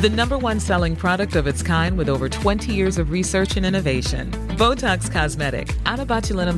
The number one selling product of its kind with over 20 years of research and innovation. Botox Cosmetic, out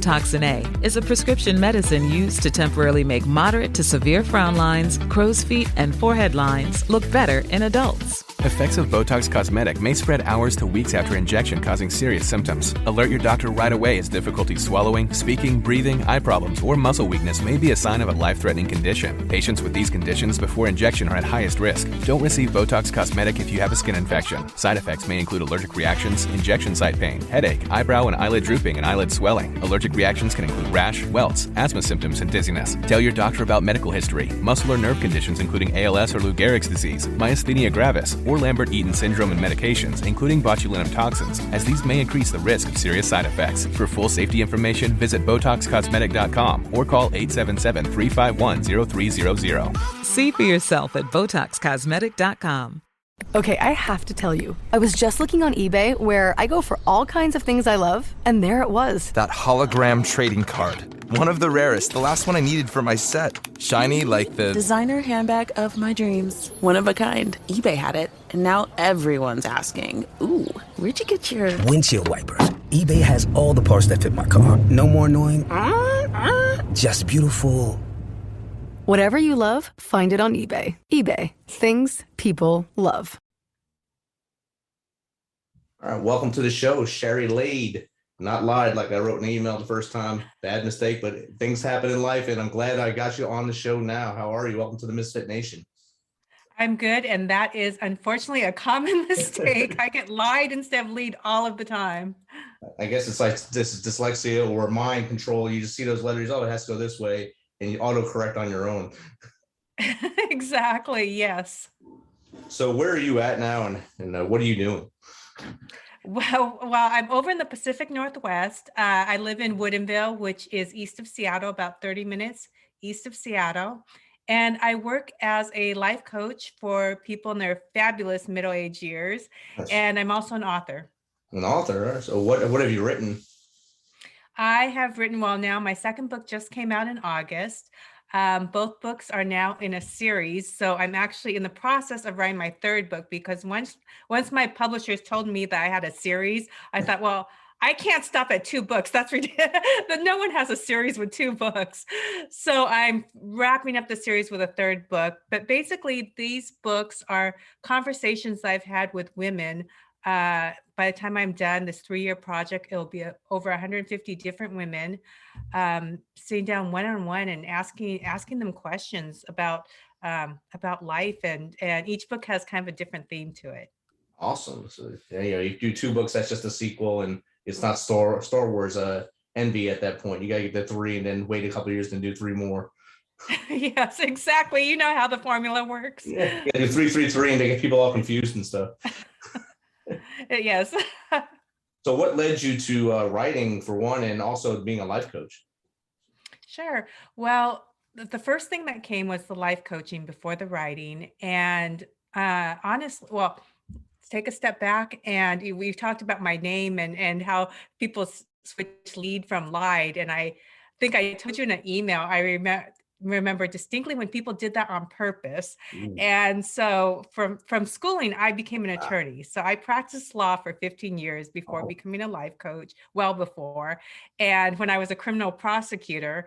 toxin A, is a prescription medicine used to temporarily make moderate to severe frown lines, crow's feet, and forehead lines look better in adults. Effects of Botox Cosmetic may spread hours to weeks after injection, causing serious symptoms. Alert your doctor right away as difficulty swallowing, speaking, breathing, eye problems, or muscle weakness may be a sign of a life-threatening condition. Patients with these conditions before injection are at highest risk. Don't receive Botox Cosmetic if you have a skin infection. Side effects may include allergic reactions, injection site pain, headache, eyebrow and eyelid drooping, and eyelid swelling. Allergic reactions can include rash, welts, asthma symptoms, and dizziness. Tell your doctor about medical history, muscle or nerve conditions including ALS or Lou Gehrig's disease, myasthenia gravis, or Lambert-Eaton syndrome, and medications, including botulinum toxins, as these may increase the risk of serious side effects. For full safety information, visit BotoxCosmetic.com or call 877-351-0300. See for yourself at BotoxCosmetic.com. Okay, I have to tell you, I was just looking on eBay where I go for all kinds of things I love, and there it was. That hologram trading card. One of the rarest, the last one I needed for my set. Shiny like the designer handbag of my dreams. One of a kind. eBay had it, and now everyone's asking, ooh, where'd you get your windshield wipers? eBay has all the parts that fit my car. No more annoying, just beautiful. Whatever you love, find it on eBay. eBay, things people love. All right, welcome to the show, Shari Leid. Not lied like I wrote an email the first time. Bad mistake, but things happen in life, and I'm glad I got you on the show now. How are you? Welcome to the Misfit Nation. I'm good, and that is unfortunately a common mistake. I get lied instead of lead all of the time. I guess it's like this dyslexia or mind control. You just see those letters, oh, it has to go this way, and you autocorrect on your own. Exactly, yes. So where are you at now, and what are you doing? Well, I'm over in the Pacific Northwest. I live in Woodinville, which is east of Seattle, about 30 minutes east of Seattle. And I work as a life coach for people in their fabulous middle-aged years. And I'm also an author. An author? So what have you written? I have written, well, now my second book just came out in August. Both books are now in a series. So I'm actually in the process of writing my third book, because once my publishers told me that I had a series, I thought, well, I can't stop at 2 books. That's ridiculous. That no one has a series with 2 books. So I'm wrapping up the series with a third book. But basically, these books are conversations I've had with women. By the time I'm done, this 3-year project, it'll be over 150 different women, sitting down one-on-one and asking them questions about life, and each book has kind of a different theme to it. Awesome. So you do 2 books, that's just a sequel, and it's not Star Wars envy at that point. You gotta get the 3 and then wait a couple of years and do 3 more. Yes, exactly. You know how the formula works. Yeah, do 3, 3, 3, and they get people all confused and stuff. Yes. So what led you to writing, for one, and also being a life coach? Sure. Well, the first thing that came was the life coaching before the writing. And honestly, well, let's take a step back. And we've talked about my name and how people switch lead from lied. And I think I told you in an email, I remember distinctly when people did that on purpose. And so from schooling, I became an attorney. So I practiced law for 15 years before becoming a life coach, well before. And when I was a criminal prosecutor,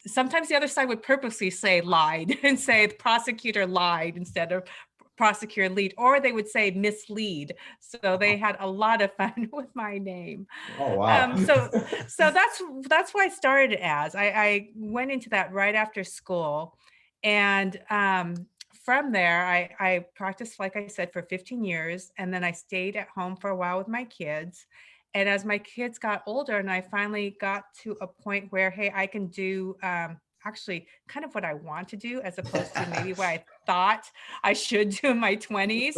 sometimes the other side would purposely say lied and say the prosecutor lied instead of prosecutor lead, or they would say mislead. So they had a lot of fun with my name. Oh, wow. So that's why I started as. I went into that right after school. And from there, I practiced, like I said, for 15 years. And then I stayed at home for a while with my kids. And as my kids got older and I finally got to a point where, hey, I can do actually kind of what I want to do, as opposed to maybe what I thought I should do in my 20s,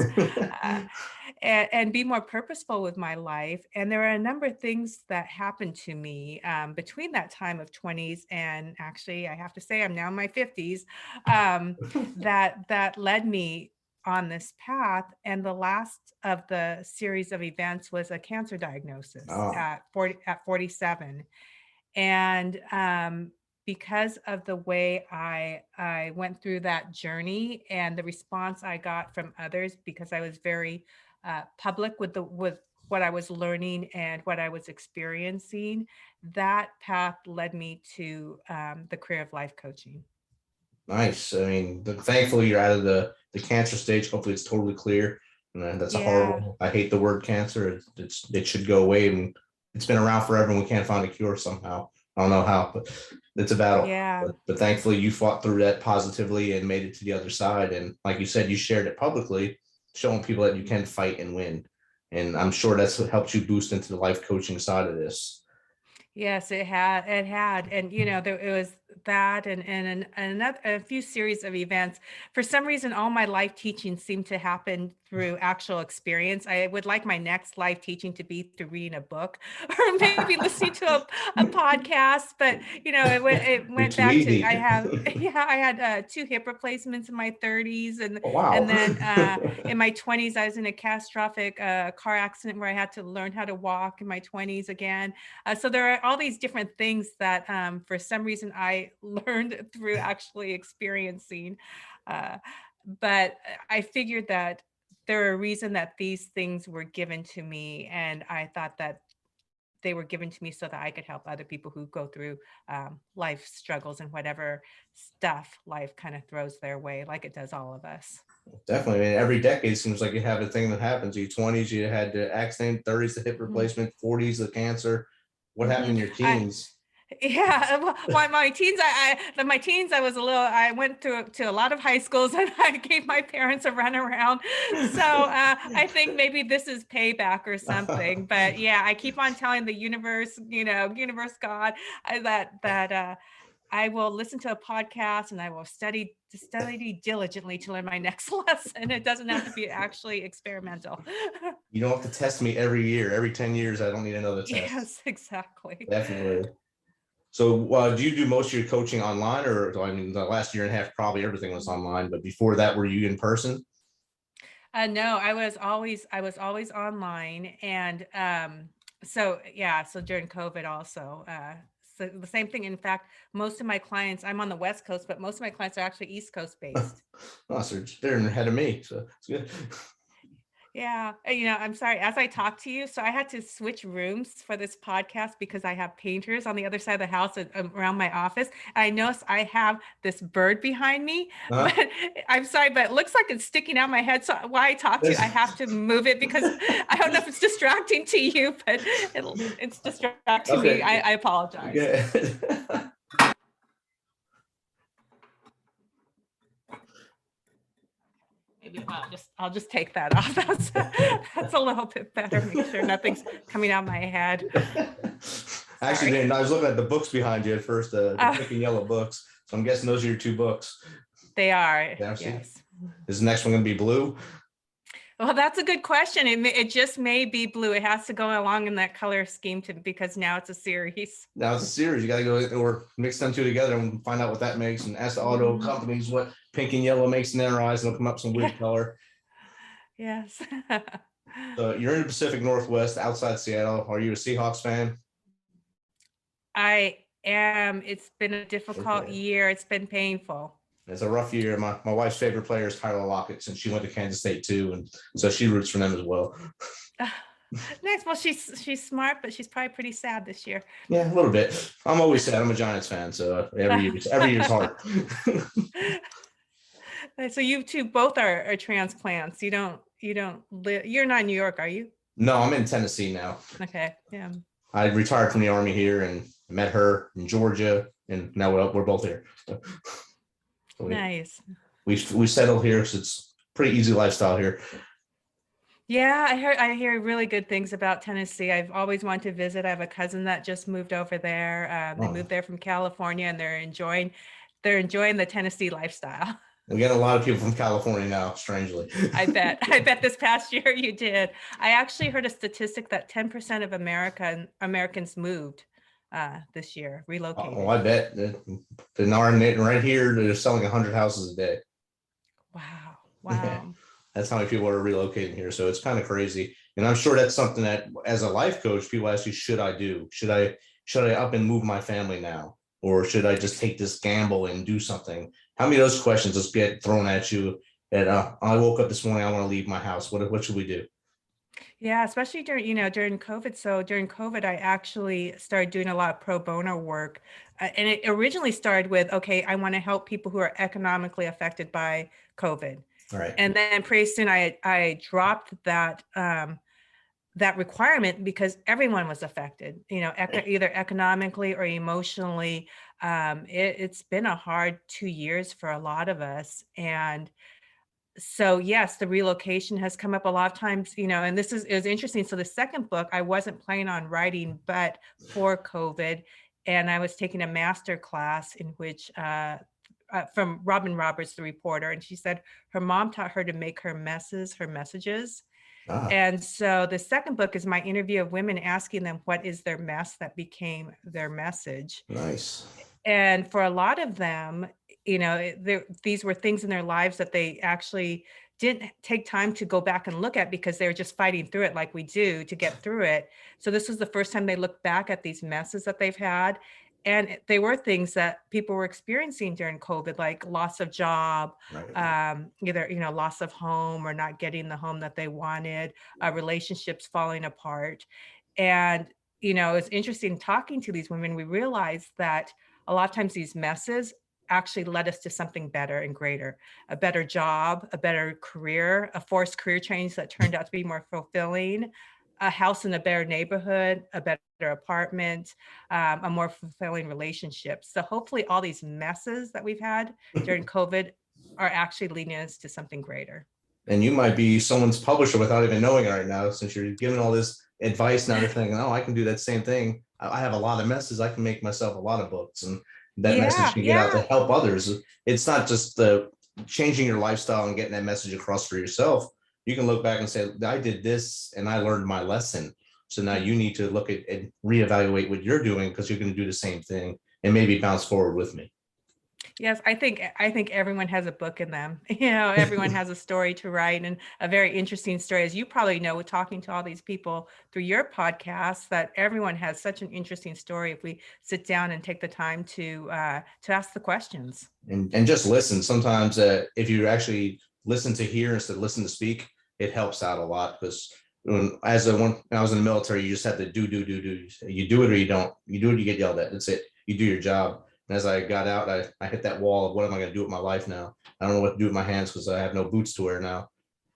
and be more purposeful with my life. And there are a number of things that happened to me between that time of 20s and actually, I have to say, I'm now in my 50s, that led me on this path. And the last of the series of events was a cancer diagnosis at 47. And because of the way I went through that journey and the response I got from others, because I was very public with what I was learning and what I was experiencing, that path led me to the career of life coaching. Nice. I mean, thankfully you're out of the cancer stage. Hopefully it's totally clear. And that's a horrible, I hate the word cancer. It should go away, and it's been around forever and we can't find a cure somehow. I don't know how, but it's a battle. Yeah. But thankfully you fought through that positively and made it to the other side. And like you said, you shared it publicly, showing people that you can fight and win. And I'm sure that's what helped you boost into the life coaching side of this. Yes, it had, and it was that, and another, a few series of events. For some reason, all my life teaching seemed to happen through actual experience. I would like my next life teaching to be through reading a book or maybe listening to a podcast. But it went back to I had 2 hip replacements in my 30s, and wow. And then in my 20s, I was in a catastrophic car accident where I had to learn how to walk in my 20s again. So there are all these different things that for some reason I learned through actually experiencing. But I figured that there are a reason that these things were given to me. And I thought that they were given to me so that I could help other people who go through life struggles and whatever stuff life kind of throws their way, like it does all of us. Definitely. I mean, every decade seems like you have a thing that happens. Your 20s, you had the accident, 30s, the hip replacement, 40s, the cancer. What happened in your teens? My teens, I was I went to a lot of high schools and I gave my parents a run around. So I think maybe this is payback or something. But yeah, I keep on telling the universe, God, that I will listen to a podcast and I will study diligently to learn my next lesson. It doesn't have to be actually experimental. You don't have to test me every year. Every 10 years, I don't need another test. Yes, exactly. Definitely. So do you do most of your coaching online, or I mean, the last year and a half, probably everything was online, but before that, were you in person? No, I was always online. And so during COVID also, so the same thing. In fact, most of my clients, I'm on the West Coast, but most of my clients are actually East Coast based. Oh, so they're ahead of me, so it's good. Yeah. I'm sorry, as I talk to you, so I had to switch rooms for this podcast because I have painters on the other side of the house around my office. I notice I have this bird behind me, but I'm sorry, but it looks like it's sticking out my head. So while I talk to you, I have to move it because I don't know if it's distracting to you, but it's distracting me. I apologize. Yeah. Maybe I'll just take that off. That's a little bit better. Make sure nothing's coming out my head. Actually, I was looking at the books behind you at first, the pink and yellow books. So I'm guessing those are your 2 books. They are. Yeah, yes. Is the next one going to be blue? Well, that's a good question. It just may be blue. It has to go along in that color scheme because now it's a series. Now it's a series. You got to go or mix them 2 together and find out what that makes, and ask the auto companies what pink and yellow makes in their eyes, and it'll come up some weird color. Yes. So you're in the Pacific Northwest, outside Seattle. Are you a Seahawks fan? I am. It's been a difficult year. It's been painful. It's a rough year. My wife's favorite player is Tyler Lockett, since she went to Kansas State too, and so she roots for them as well. Nice. Well, she's smart, but she's probably pretty sad this year. Yeah, a little bit. I'm always sad. I'm a Giants fan, so every year's hard. So you two both are transplants. You don't live. You're not in New York, are you? No, I'm in Tennessee now. Okay. Yeah. I retired from the Army here and met her in Georgia, and now we're both here. So nice. We settled here, so it's pretty easy lifestyle here. Yeah, I hear really good things about Tennessee. I've always wanted to visit. I have a cousin that just moved over there. They moved there from California, and they're enjoying the Tennessee lifestyle. We get a lot of people from California now, strangely. I bet this past year you did. I actually heard a statistic that 10% of Americans moved this year, relocated. Oh, I bet. Right here, they're selling 100 houses a day. Wow. Yeah. That's how many people are relocating here. So it's kind of crazy. And I'm sure that's something that, as a life coach, people ask you, should I do? Should I up and move my family now? or should I just take this gamble and do something? How many of those questions just get thrown at you? And I woke up this morning, I want to leave my house. What should we do? Yeah, especially during COVID. So during COVID, I actually started doing a lot of pro bono work. And it originally started with, okay, I want to help people who are economically affected by COVID. All right. And then pretty soon I dropped that requirement because everyone was affected, either economically or emotionally. It's been a hard 2 years for a lot of us. And so yes, the relocation has come up a lot of times, and it was interesting. So the second book, I wasn't planning on writing, but for COVID, and I was taking a master class in which from Robin Roberts, the reporter, and she said her mom taught her to make her messes her messages. And so the second book is my interview of women asking them what is their mess that became their message. Nice. And for a lot of them, these were things in their lives that they actually didn't take time to go back and look at because they were just fighting through it like we do to get through it. So this was the first time they looked back at these messes that they've had. And they were things that people were experiencing during COVID, like loss of job, either, loss of home or not getting the home that they wanted, relationships falling apart. And, it's interesting talking to these women. We realized that a lot of times these messes actually led us to something better and greater, a better job, a better career, a forced career change that turned out to be more fulfilling, a house in a better neighborhood, a better apartment, a more fulfilling relationship. So hopefully all these messes that we've had during COVID are actually leading us to something greater. And you might be someone's publisher without even knowing it right now, since you're giving all this advice. Now they're thinking, oh, I can do that same thing. I have a lot of messes. I can make myself a lot of books. And that message can get out to help others. It's not just the changing your lifestyle and getting that message across for yourself. You can look back and say, I did this and I learned my lesson. So now you need to look at and reevaluate what you're doing, because you're going to do the same thing and maybe bounce forward with me. Yes, I think everyone has a book in them. Everyone has a story to write, and a very interesting story, as you probably know, with talking to all these people through your podcast, that everyone has such an interesting story if we sit down and take the time to ask the questions. And just listen. Sometimes if you actually listen to hear instead of listen to speak, it helps out a lot, because when I was in the military, you just have to do. You do it or you don't. You do it, you get yelled at. That's it. You do your job. And as I got out, I hit that wall of what am I going to do with my life now? I don't know what to do with my hands because I have no boots to wear now.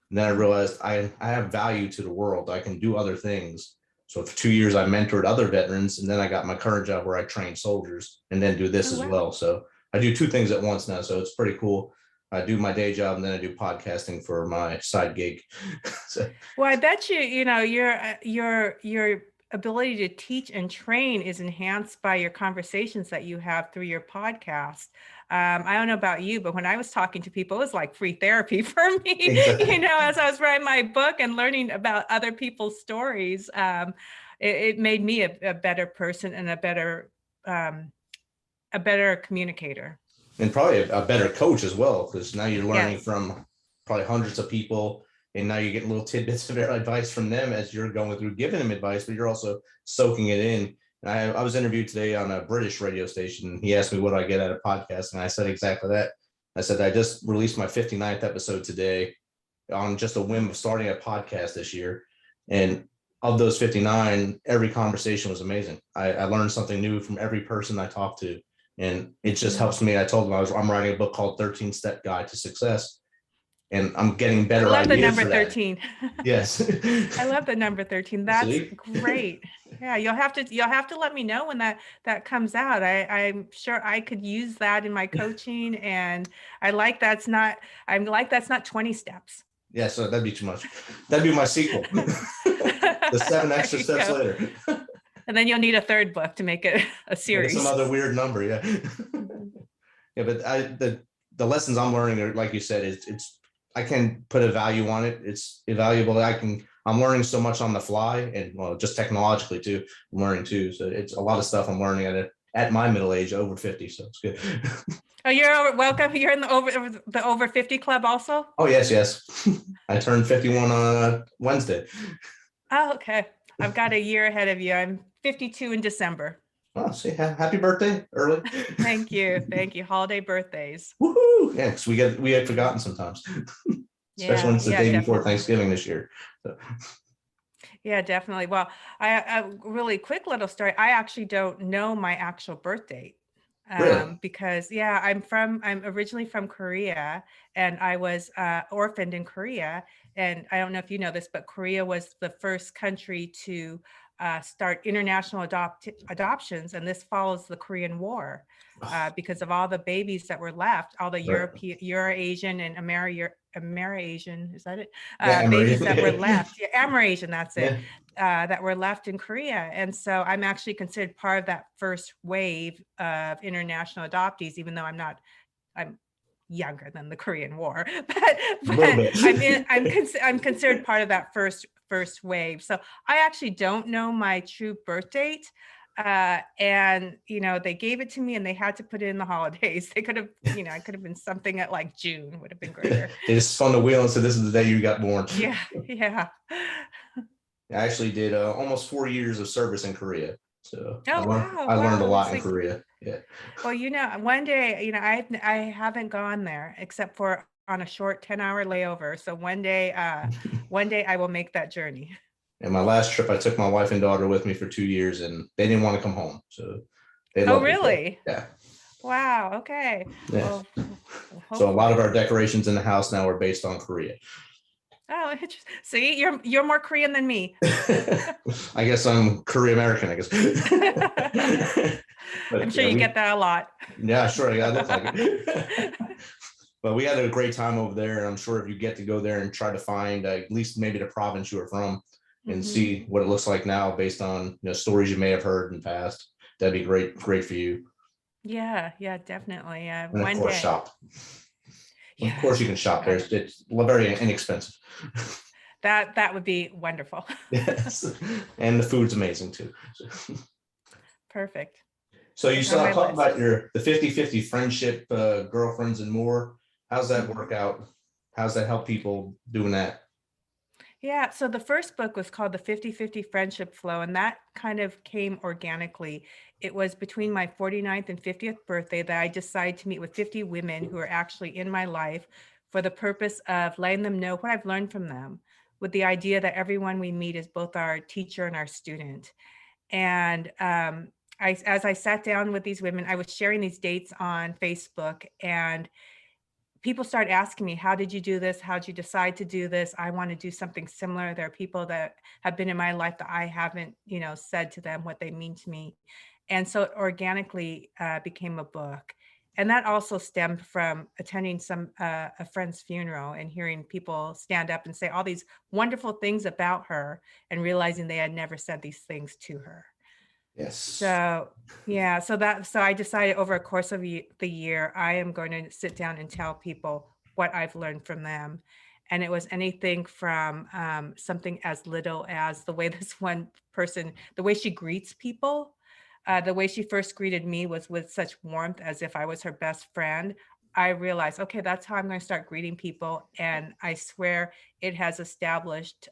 And then I realized I have value to the world. I can do other things. So for 2 years, I mentored other veterans, and then I got my current job where I train soldiers and then do this as well. So I do two things at once now. So it's pretty cool. I do my day job and then I do podcasting for my side gig. Well, I bet your ability to teach and train is enhanced by your conversations that you have through your podcast. I don't know about you, but when I was talking to people, it was like free therapy for me. Exactly. As I was writing my book and learning about other people's stories, it made me a better person and a better communicator. And probably a better coach as well, because now you're learning from probably hundreds of people, and now you're getting little tidbits of advice from them as you're going through giving them advice, but you're also soaking it in. And I was interviewed today on a British radio station. He asked me what do I get out of podcast, and I said exactly that. I said I just released my 59th episode today on just a whim of starting a podcast this year, and of those 59, every conversation was amazing. I learned something new from every person I talked to. And it just helps me. I told them I'm writing a book called 13-Step Guide to Success. And I'm getting better ideas. I love the number 13. Yes. I love the number 13. That's great. Yeah, you'll have to let me know when that comes out. I'm sure I could use that in my coaching. And I like that's not 20 steps. Yeah, so that'd be too much. That'd be my sequel. The 7 extra steps later. And then you'll need a third book to make it a series. Some other weird number, yeah. Yeah, but the lessons I'm learning are, like you said, it's I can put a value on it. It's valuable. I'm learning so much on the fly, and well, just technologically too. I'm learning too. So it's a lot of stuff I'm learning at my middle age, over 50. So it's good. Oh, you're welcome. You're in the over 50 club also? Oh, yes. I turned 51 on Wednesday. Oh, okay. I've got a year ahead of you. I'm 52 in December. Oh, see, happy birthday early. Thank you. Thank you. Holiday birthdays. Woohoo! Yeah, because we had forgotten sometimes, especially when Yeah, it's the yeah, day before definitely. Thanksgiving this year. So, Yeah, definitely. Well, I really quick little story. I actually don't know my actual birth date. really? Because yeah, I'm originally from Korea, and I was orphaned in Korea. And I don't know if you know this, but Korea was the first country to start international adoptions, and this follows the Korean War. Because of all the babies that were left, all the Right. Euro-Asian and Ameri-Asian, is that it? Yeah, Emery. Babies that were left, yeah, Amerasian, that's it, Yeah. that were left in Korea. And so I'm actually considered part of that first wave of international adoptees, even though I'm younger than the Korean War, but A little bit. I'm considered part of that first wave. So I actually don't know my true birth date. And they gave it to me, and they had to put it in the holidays. They could have, I could have been something at like June, would have been greater. They just spun the wheel and said, "This is the day you got born." Yeah, yeah. I actually did almost 4 years of service in Korea, so Oh wow, I learned a wow. lot So, in Korea. Yeah. well, one day, I haven't gone there except for on a short 10-hour layover. So one day I will make that journey. And my last trip, I took my wife and daughter with me for 2 years, and they didn't want to come home, so they Oh, loved it there. really? Yeah. Wow. Okay. Yeah. Well, So a lot of hopefully. our decorations in the house now are based on Korea. Oh, see, you're more Korean than me. I guess I'm Korean American, I guess. But I'm sure yeah, you get that a lot. yeah, sure. Yeah, it looks like it. But we had a great time over there, and I'm sure if you get to go there and try to find at least maybe the province you were from and Mhm. see what it looks like now based on stories you may have heard in the past, that'd be great for you. Yeah, yeah, definitely. And of One course, day. shop. Of Yeah. course, you can shop there. I, It's very inexpensive. that would be wonderful. Yes, and the food's amazing too. Perfect. So you It's on saw my talk list. about the 50-50 friendship, girlfriends and more. How's that work Mhm. out? How's that help people doing that? Yeah, so the first book was called The 50-50 Friendship Flow, and that kind of came organically. It was between my 49th and 50th birthday that I decided to meet with 50 women who are actually in my life for the purpose of letting them know what I've learned from them, with the idea that everyone we meet is both our teacher and our student. And as I sat down with these women, I was sharing these dates on Facebook, and people start asking me, how did you do this? How did you decide to do this? I want to do something similar. There are people that have been in my life that I haven't, said to them what they mean to me. And so it organically became a book. And that also stemmed from attending a friend's funeral and hearing people stand up and say all these wonderful things about her, and realizing they had never said these things to her. Yes. So yeah, so I decided over a course of the year, I am going to sit down and tell people what I've learned from them. And it was anything from something as little as the way this one person, the way she greets people, the way she first greeted me was with such warmth, as if I was her best friend. I realized, okay, that's how I'm going to start greeting people. And I swear it has established,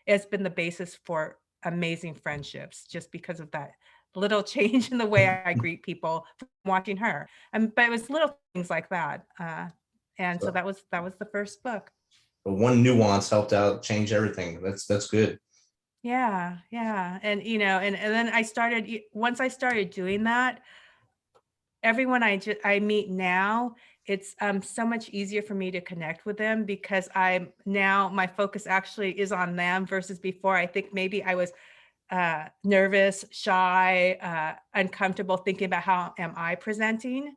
it's been the basis for amazing friendships, just because of that little change in the way I greet people from watching her. But it was little things like that. And so So that was the first book. but one nuance helped out change everything. That's good. Yeah, yeah. And and then once I started doing that, everyone I meet now, it's so much easier for me to connect with them, because my focus actually is on them, versus before. I think maybe I was nervous, shy, uncomfortable, thinking about how am I presenting.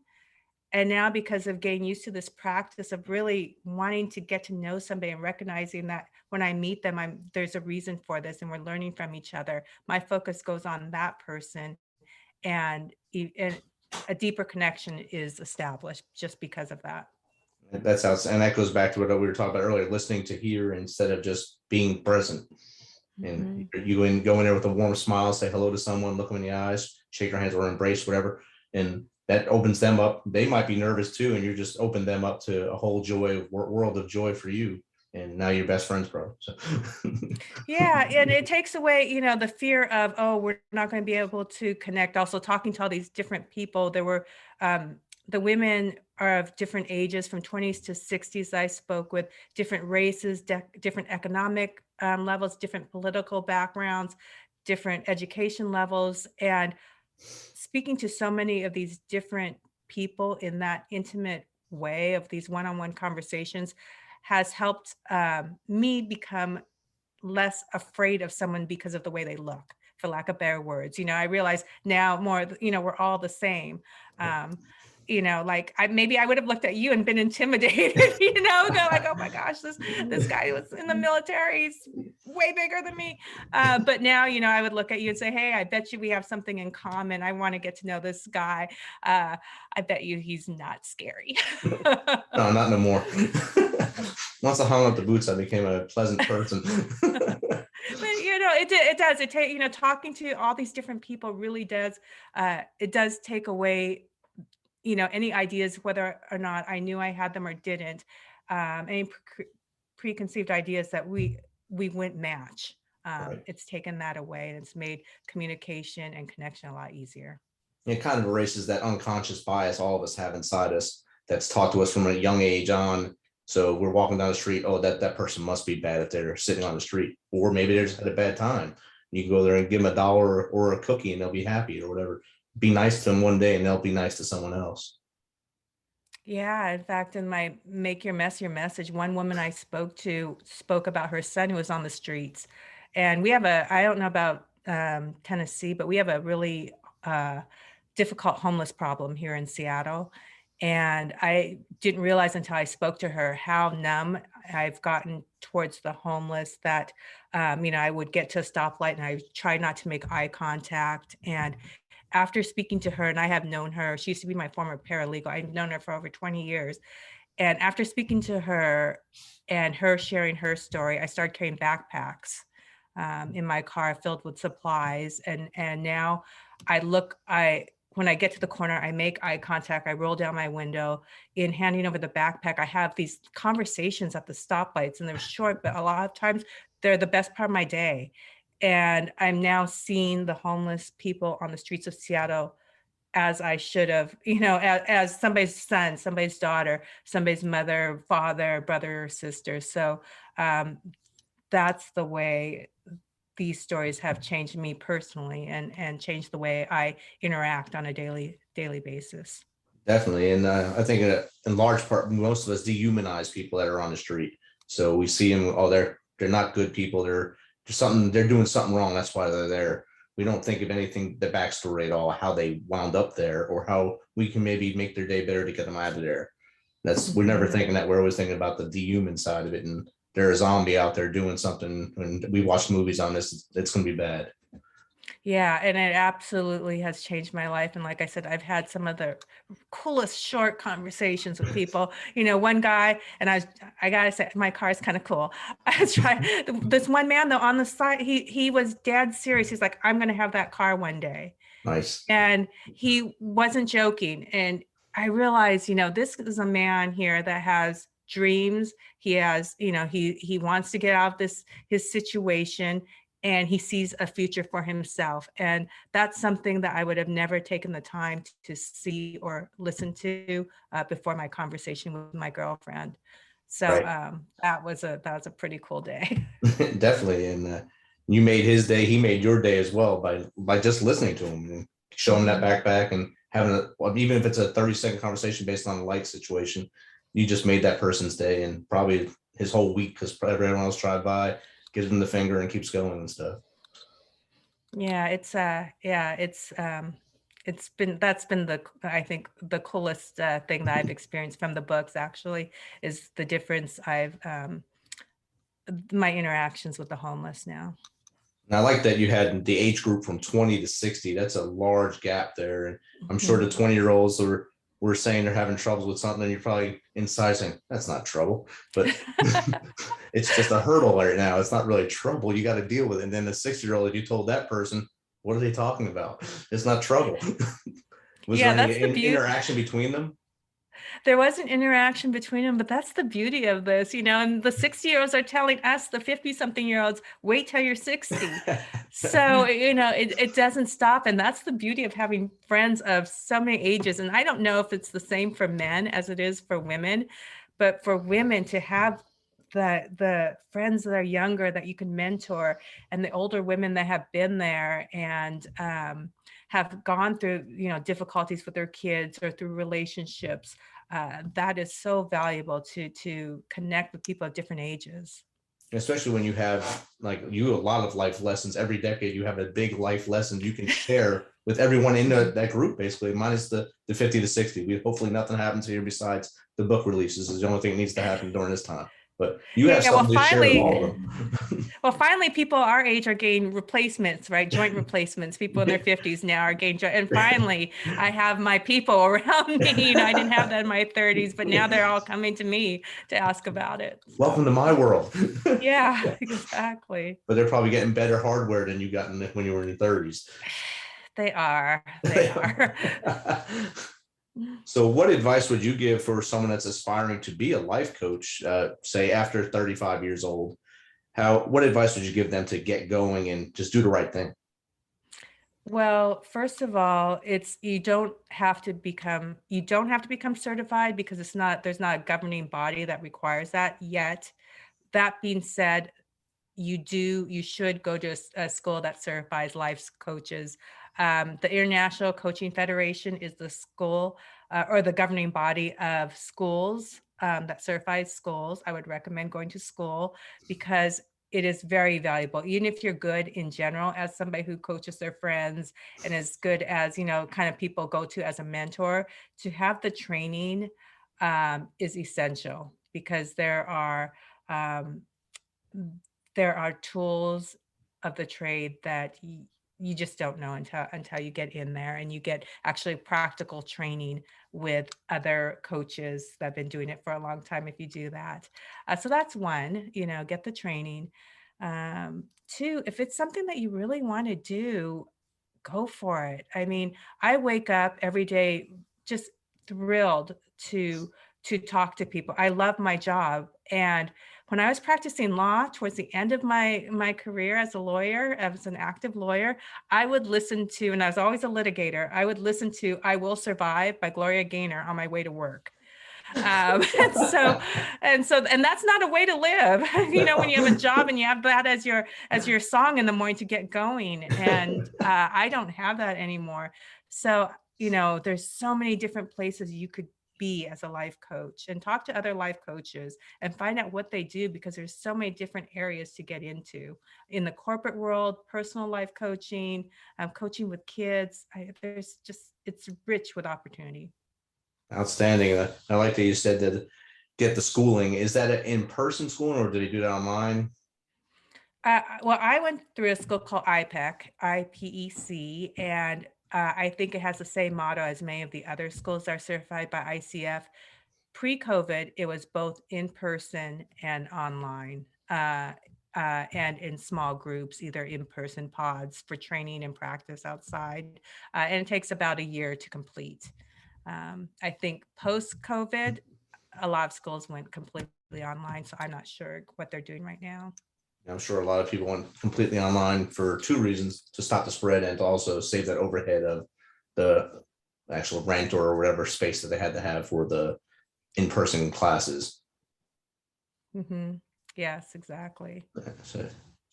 And now, because of getting used to this practice of really wanting to get to know somebody and recognizing that when I meet them, there's a reason for this and we're learning from each other, my focus goes on that person, and a deeper connection is established just because of that. That's how, and that goes back to what we were talking about earlier, listening to hear instead of just being present. And Mhm. you go in there with a warm smile, say hello to someone, look them in the eyes, shake their hands or embrace, whatever. And that opens them up. They might be nervous too. And you just open them up to a whole world of joy for you. and now you're best friends, bro. So Yeah, and it takes away, the fear of, oh, we're not going to be able to connect. Also, talking to all these different people, there were the women are of different ages, from 20s to 60s. I spoke with different races, different economic levels, different political backgrounds, different education levels, and speaking to so many of these different people in that intimate way of these one-on-one conversations has helped me become less afraid of someone because of the way they look, for lack of better words. I realize now more, we're all the same. Like maybe I would have looked at you and been intimidated, go like, oh my gosh, this guy was in the military, he's way bigger than me. But now, I would look at you and say, hey, I bet you we have something in common. I want to get to know this guy. I bet you he's not scary. no, not no more. Once I hung up the boots, I became a pleasant person. But it does. It take talking to all these different people really does. It does take away any ideas, whether or not I knew I had them or didn't. Any preconceived ideas that we wouldn't match. Right. It's taken that away, and it's made communication and connection a lot easier. It kind of erases that unconscious bias all of us have inside us that's taught to us from a young age on. So we're walking down the street, oh, that person must be bad if they're sitting on the street, or maybe they just had a bad time. You can go there and give them $1 or a cookie and they'll be happy or whatever. Be nice to them one day and they'll be nice to someone else. Yeah, in fact, in my Make Your Mess Your Message, one woman I spoke to spoke about her son who was on the streets. And we have I don't know about Tennessee, but we have a really difficult homeless problem here in Seattle. And I didn't realize until I spoke to her how numb I've gotten towards the homeless that, I would get to a stoplight and I try not to make eye contact. And after speaking to her, and I have known her, she used to be my former paralegal. I've known her for over 20 years. And after speaking to her and her sharing her story, I started carrying backpacks in my car filled with supplies. And now when I get to the corner, I make eye contact, I roll down my window. In handing over the backpack, I have these conversations at the stoplights, and they're short, but a lot of times they're the best part of my day. And I'm now seeing the homeless people on the streets of Seattle as I should have, as somebody's son, somebody's daughter, somebody's mother, father, brother, or sister. So that's the way these stories have changed me personally and changed the way I interact on a daily basis. Definitely. And I think in large part, most of us dehumanize people that are on the street. So we see them, oh, they're not good people. They're doing something wrong. That's why they're there. We don't think of anything, the backstory at all, how they wound up there, or how we can maybe make their day better to get them out of there. We're never thinking that. We're always thinking about the dehuman side of it. And they're a zombie out there doing something. And we watch movies on this, it's going to be bad. Yeah, and it absolutely has changed my life. And like I said, I've had some of the coolest short conversations with people. One guy, and I gotta say, my car is kind of cool. I was trying, this one man though on the side, he was dead serious. He's like, I'm gonna have that car one day. Nice. And he wasn't joking. And I realized, this is a man here that has dreams. He has, he wants to get out of his situation, and he sees a future for himself. And that's something that I would have never taken the time to see or listen to before my conversation with my girlfriend. So right. That was a pretty cool day. Definitely. And you made his day, he made your day as well by just listening to him and showing that backpack and having even if it's a 30-second conversation based on a light situation, you just made that person's day and probably his whole week, because everyone else tried by, gives him the finger and keeps going and stuff. Yeah, that's been I think the coolest thing that I've experienced from the books actually is the difference my interactions with the homeless now. And I like that you had the age group from 20 to 60. That's a large gap there. And I'm sure the 20-year-olds were saying they're having troubles with something, and you're probably inside saying, that's not trouble. But it's just a hurdle right now. It's not really trouble. You got to deal with it. And then the 60-year-old, you told that person, what are they talking about? It's not trouble. Was there any interaction between them? there was an interaction between them, but that's the beauty of this, and the 60-year-olds are telling us, the 50-something-year-olds, wait till you're 60. So, it doesn't stop. And that's the beauty of having friends of so many ages. And I don't know if it's the same for men as it is for women, but for women to have the friends that are younger that you can mentor, and the older women that have been there and have gone through difficulties with their kids or through relationships, that is so valuable to connect with people of different ages. Especially when you have a lot of life lessons every decade. You have a big life lesson you can share with everyone in that group, basically, minus the 50 to 60. Hopefully nothing happens here besides the book releases is the only thing that needs to happen during this time. But you have something to share with all of them. Well, finally, people our age are getting replacements, right? Joint replacements. People in their 50s now are getting joint. And finally, I have my people around me. I didn't have that in my 30s, but now they're all coming to me to ask about it. So. Welcome to my world. Yeah, exactly. But they're probably getting better hardware than you got when you were in your 30s. They are. They are. So what advice would you give for someone that's aspiring to be a life coach, say after 35 years old? What advice would you give them to get going and just do the right thing? Well, first of all, you don't have to become certified, because there's not a governing body that requires that yet. That being said, you should go to a school that certifies life coaches. The International Coaching Federation is the school or the governing body of schools that certifies schools. I would recommend going to school because it is very valuable, even if you're good in general as somebody who coaches their friends and as good as, kind of people go to as a mentor. To have the training is essential, because there are tools of the trade that you just don't know until you get in there and you get actually practical training with other coaches that have been doing it for a long time. If you do that, so that's one. Get the training. Two, if it's something that you really want to do, go for it. I mean, I wake up every day just thrilled to talk to people. I love my job. And when I was practicing law towards the end of my career as a lawyer, as an active lawyer, I would listen to, and I was always a litigator, I would listen to I Will Survive by Gloria Gaynor on my way to work. And that's not a way to live, when you have a job and you have that as your song in the morning to get going. And I don't have that anymore. So, there's so many different places you could be as a life coach, and talk to other life coaches and find out what they do, because there's so many different areas to get into in the corporate world, personal life coaching, coaching with kids. It's rich with opportunity. Outstanding. I like that you said that get the schooling. Is that an in-person schooling, or did he do that online? Well, I went through a school called IPEC, and I think it has the same motto as many of the other schools that are certified by ICF. Pre-COVID, it was both in person and online, and in small groups, either in-person pods for training and practice outside. And it takes about a year to complete. I think post-COVID, a lot of schools went completely online, so I'm not sure what they're doing right now. I'm sure a lot of people went completely online for two reasons: to stop the spread and to also save that overhead of the actual rent or whatever space that they had to have for the in-person classes. Mm-hmm. Yes, exactly. So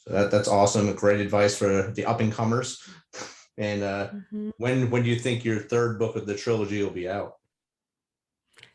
that's awesome. Great advice for the up and comers. And when do you think your third book of the trilogy will be out?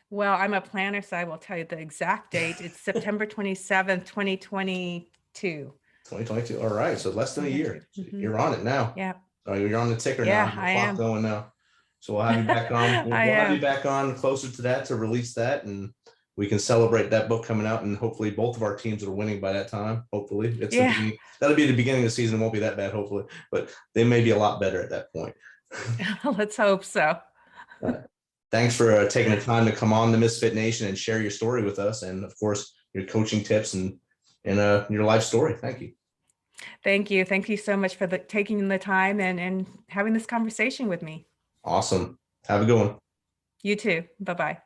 Well, I'm a planner, so I will tell you the exact date. It's September 27th, 2022. 2022. All right. So less than a year. So you're on it now. Yeah. You're on the ticker Yeah, now. I am. Going now. So we'll have you back on. We'll have you back on closer to that to release that, and we can celebrate that book coming out, and hopefully both of our teams are winning by that time. Hopefully that'll be the beginning of the season. It won't be that bad, hopefully, but they may be a lot better at that point. Let's hope so. Thanks for taking the time to come on the Misfit Nation and share your story with us, and of course your coaching tips and your life story. Thank you. Thank you. Thank you so much for taking the time and having this conversation with me. Awesome. Have a good one. You too. Bye-bye.